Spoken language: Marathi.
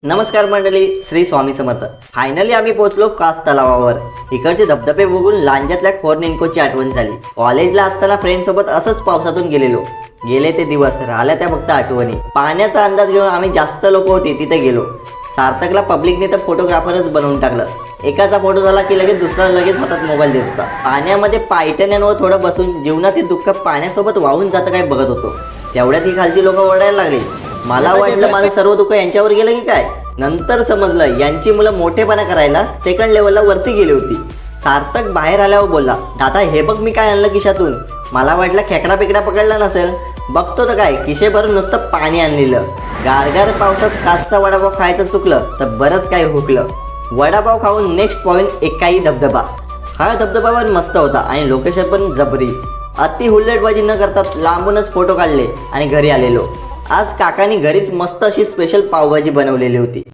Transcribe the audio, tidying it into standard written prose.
नमस्कार मंडळी, श्री स्वामी समर्थ. फायनली आम्ही पोहोचलो कास तलावावर. इकडचे धबधबे बघून लांज्यातल्या खोरनिंकोची आठवण झाली. कॉलेजला असताना फ्रेंड सोबत असंच पावसातून गेलेलो. गेले ते दिवस, राहिल्या त्या फक्त आठवणी. पाण्याचा अंदाज घेऊन आम्ही जास्त लोक होते तिथे गेलो. सार्थकला पब्लिकने तर फोटोग्राफरच बनवून टाकलं. एकाचा फोटो झाला की लगेच दुसरा लगेच हातात मोबाईल देत होता. पाण्यामध्ये पायटण्यांवर थोडं बसून जीवनातील दुःख पाण्यासोबत वाहून जातं काय बघत होतो. तेवढ्यात ही खालची लोक ओरडायला लागली. मला वाटलं माझं सर्व दुःख यांच्यावर गेलं की काय. नंतर समजलं यांची मुलं मोठेपणा करायला सेकंड लेवलला वरती गेली होती. सार्थक बाहेर आल्यावर बोलला, दादा हे बघ मी काय आणलं खिशातून. मला वाटलं खेकडा पेकडा पकडला नसेल. बघतो तर काय, खिशे भरून नुसतं पाणी आणलेलं. गारगार पावसात कासचा वडापाव खायचं चुकलं तर बरंच काय हुकलं. वडापाव खाऊन नेक्स्ट पॉईंट एकाई धबधबा. हा धबधबा पण मस्त होता आणि लोकेशन पण जबरी. अति हुल्लडबाजी न करता लांबूनच फोटो काढले आणि घरी आलेलो. आज काकांनी घरीच मस्त अशी स्पेशल पावभाजी बनवलेली होती.